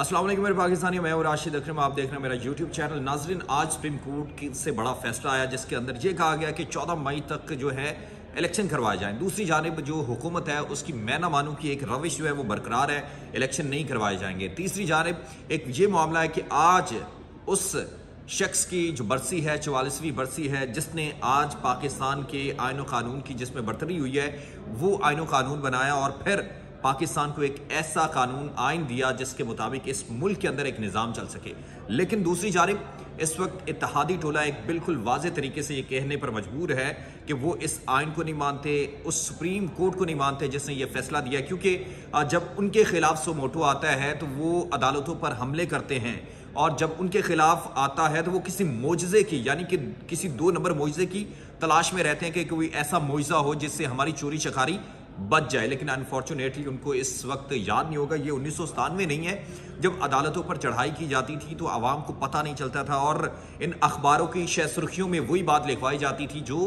अस्सलाम वालेकुम मेरे पाकिस्तानी, मैं हूं राशिद अकरम। आप देख रहे हैं मेरा यूट्यूब चैनल। नाजरीन, आज सुप्रीम कोर्ट से बड़ा फैसला आया जिसके अंदर ये कहा गया कि 14 मई तक जो है इलेक्शन करवाए जाएं। दूसरी जानिब जो हुकूमत है उसकी मैं ना मानूं कि एक रविश जो है वो बरकरार है, इलेक्शन नहीं करवाए जाएंगे। तीसरी जानिब एक ये मामला है कि आज उस शख्स की जो बरसी है, 44वीं बरसी है, जिसने आज पाकिस्तान के आइन कानून की जिसमें बरतरी हुई है, वो आइन कानून बनाया और फिर पाकिस्तान को एक ऐसा कानून आइन दिया जिसके मुताबिक इस मुल्क के अंदर एक निज़ाम चल सके। लेकिन दूसरी जानिब इस वक्त इत्तेहादी टोला एक बिल्कुल वाज़े तरीके से ये कहने पर मजबूर है कि वो इस आइन को नहीं मानते, उस सुप्रीम कोर्ट को नहीं मानते जिसने ये फैसला दिया, क्योंकि जब उनके खिलाफ सो मोटो आता है तो वो अदालतों पर हमले करते हैं, और जब उनके खिलाफ आता है तो वो किसी मोजज़े की, यानी कि किसी 2 नंबर मोजज़े की तलाश में रहते हैं कि कोई ऐसा मोजज़ा हो जिससे हमारी चोरी चकारी बच जाए। लेकिन अनफॉर्चुनेटली उनको इस वक्त याद नहीं होगा, ये 1997 नहीं है जब अदालतों पर चढ़ाई की जाती थी तो आवाम को पता नहीं चलता था और इन अखबारों की शह सुर्खियों में वही बात लिखवाई जाती थी जो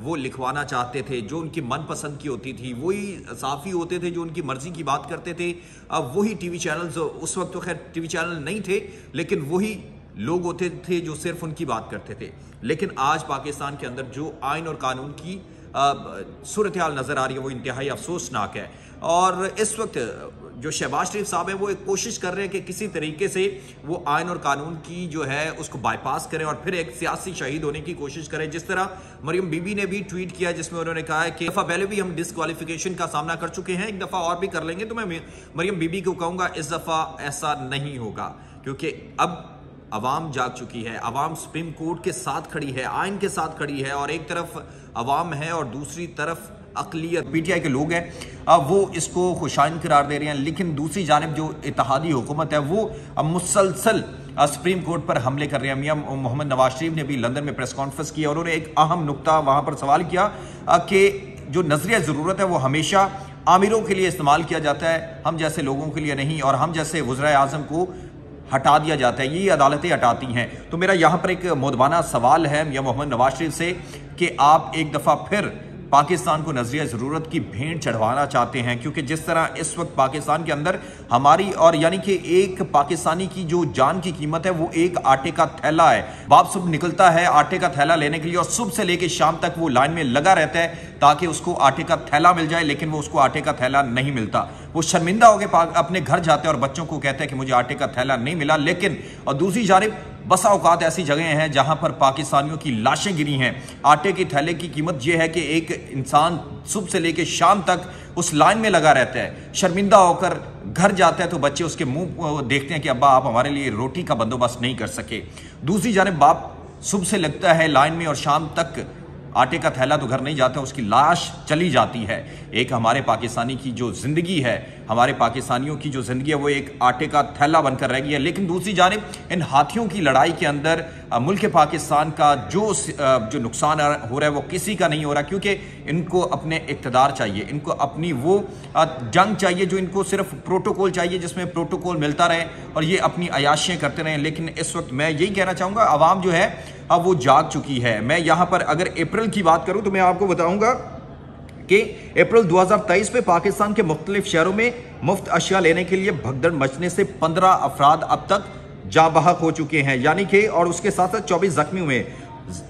वो लिखवाना चाहते थे, जो उनकी मनपसंद की होती थी। वही साफ़ी होते थे जो उनकी मर्जी की बात करते थे। अब वही टीवी चैनल्स, उस वक्त तो खैर टीवी चैनल नहीं थे, लेकिन वही लोग होते थे जो सिर्फ उनकी बात करते थे। लेकिन आज पाकिस्तान के अंदर जो आइन और कानून की सूरत हाल नज़र आ रही है वो इंतहाई अफसोसनाक है। और इस वक्त जो शहबाज शरीफ साहब हैं वो एक कोशिश कर रहे हैं कि किसी तरीके से वो आइन और कानून की जो है उसको बाईपास करें और फिर एक सियासी शहीद होने की कोशिश करें। जिस तरह मरियम बीबी ने भी ट्वीट किया जिसमें उन्होंने कहा है कि दफ़ा पहले भी हम डिस्क्वालिफिकेशन का सामना कर चुके हैं, एक दफ़ा और भी कर लेंगे। तो मैं मरियम बीबी को कहूँगा इस दफ़ा ऐसा नहीं होगा, क्योंकि अब अवाम जाग चुकी है। अवाम सुप्रीम कोर्ट के साथ खड़ी है, आइन के साथ खड़ी है, और एक तरफ अवाम है और दूसरी तरफ अक़लियत पीटीआई के लोग हैं, वो इसको खुशाइन करार दे रहे हैं। लेकिन दूसरी जानिब जो इत्तेहादी हुकूमत है वो अब मुसलसल सुप्रीम कोर्ट पर हमले कर रहे हैं। मियां मोहम्मद नवाज शरीफ ने भी लंदन में प्रेस कॉन्फ्रेंस की और उन्होंने एक अहम नुक्ता वहां पर सवाल किया कि जो नजरिया ज़रूरत है वो हमेशा आमिरों के लिए इस्तेमाल किया जाता है, हम जैसे लोगों के लिए नहीं, और हम जैसे वज़ीर आज़म को हटा दिया जाता है, ये अदालतें हटाती हैं। तो मेरा यहाँ पर एक मोदबाना सवाल है मियां मोहम्मद नवाज शरीफ से कि आप एक दफ़ा फिर पाकिस्तान को नजरिया ज़रूरत की भेंट चढ़वाना चाहते हैं, क्योंकि जिस तरह इस वक्त पाकिस्तान के अंदर हमारी और यानी कि एक पाकिस्तानी की जो जान की कीमत है वो एक आटे का थैला है। बाप सुबह निकलता है आटे का थैला लेने के लिए और सुबह से लेकर शाम तक वो लाइन में लगा रहता है ताकि उसको आटे का थैला मिल जाए, लेकिन वो उसको आटे का थैला नहीं मिलता। वो शर्मिंदा होकर अपने घर जाते हैं और बच्चों को कहते हैं कि मुझे आटे का थैला नहीं मिला। लेकिन और दूसरी जानिब बसा औकात ऐसी जगह हैं जहां पर पाकिस्तानियों की लाशें गिरी हैं। आटे के थैले की कीमत यह है कि एक इंसान सुबह से लेकर शाम तक उस लाइन में लगा रहता है, शर्मिंदा होकर घर जाता है तो बच्चे उसके मुंह देखते हैं कि अब्बा आप हमारे लिए रोटी का बंदोबस्त नहीं कर सके। दूसरी जानिब बाप सुबह से लगता है लाइन में और शाम तक आटे का थैला तो घर नहीं जाता, उसकी लाश चली जाती है। एक हमारे पाकिस्तानी की जो ज़िंदगी है, हमारे पाकिस्तानियों की जो ज़िंदगी है वो एक आटे का थैला बनकर रह गई है। लेकिन दूसरी जानिब इन हाथियों की लड़ाई के अंदर मुल्क पाकिस्तान का जो नुकसान हो रहा है वो किसी का नहीं हो रहा, क्योंकि इनको अपने इक़्तिदार चाहिए, इनको अपनी वो जंग चाहिए जो इनको सिर्फ प्रोटोकॉल चाहिए जिसमें प्रोटोकॉल मिलता रहे और ये अपनी अयाशियाँ करते रहें। लेकिन इस वक्त मैं यही कहना चाहूँगा अवाम जो है अब वो जाग चुकी है। मैं यहाँ पर अगर अप्रैल की बात करूँ तो मैं आपको बताऊँगा कि अप्रैल 2023 में पाकिस्तान के मुख्तलिफ शहरों में मुफ्त अशिया लेने के लिए भगदड़ मचने से 15 अफराद अब तक जा बहक हो चुके हैं, यानी कि, और उसके साथ साथ 24 जख्मी हुए।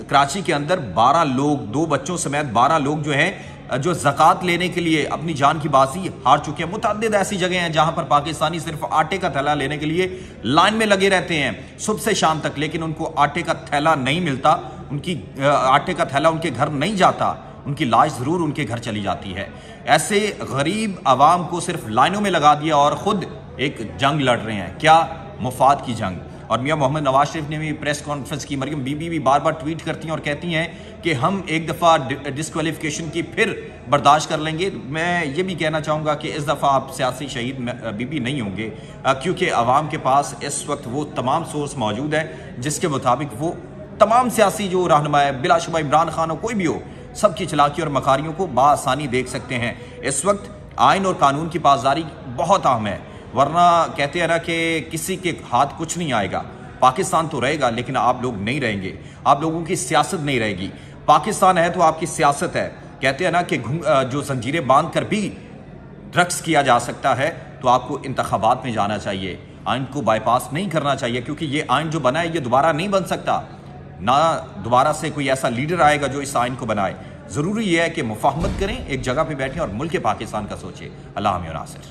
कराची के अंदर 12 लोग, 2 बच्चों समेत 12 लोग जो हैं जो ज़कात लेने के लिए अपनी जान की बाजी हार चुके हैं। मुतअद्दिद ऐसी जगह हैं जहां पर पाकिस्तानी सिर्फ आटे का थैला लेने के लिए लाइन में लगे रहते हैं सुबह से शाम तक, लेकिन उनको आटे का थैला नहीं मिलता, उनकी आटे का थैला उनके घर नहीं जाता, उनकी लाश ज़रूर उनके घर चली जाती है। ऐसे गरीब आवाम को सिर्फ लाइनों में लगा दिया और ख़ुद एक जंग लड़ रहे हैं, क्या मुफाद की जंग। और मियां मोहम्मद नवाज शरीफ ने भी प्रेस कॉन्फ्रेंस की, मरियम बीबी भी बार बार ट्वीट करती हैं और कहती हैं कि हम एक दफ़ा डिस्क्वालिफिकेशन की फिर बर्दाश्त कर लेंगे। मैं ये भी कहना चाहूँगा कि इस दफ़ा आप सियासी शहीद बीबी नहीं होंगे, क्योंकि आवाम के पास इस वक्त वो तमाम सोर्स मौजूद है जिसके मुताबिक वो तमाम सियासी जो रहनुमा है, बिलाशुबा इमरान खान हो कोई भी हो, सबकी चलाकी और मकारियों को बासानी देख सकते हैं। इस वक्त आइन और कानून की पासदारी बहुत अहम है, वरना कहते हैं ना कि किसी के हाथ कुछ नहीं आएगा। पाकिस्तान तो रहेगा लेकिन आप लोग नहीं रहेंगे, आप लोगों की सियासत नहीं रहेगी। पाकिस्तान है तो आपकी सियासत है। कहते हैं ना कि जो जंजीरें बांध कर भी ड्रग्स किया जा सकता है तो आपको इंतखाबात में जाना चाहिए। آئین کو بائی پاس نہیں کرنا چاہیے، کیونکہ یہ آئین جو بنا ہے یہ دوبارہ نہیں بن سکتا، نہ دوبارہ سے کوئی ایسا لیڈر آئے گا جو اس آئین کو بنائے۔ ضروری یہ ہے کہ مفاہمت کریں، ایک جگہ پہ بیٹھیں اور ملک پاکستان کا سوچیں۔ اللہ حافظ ناصر۔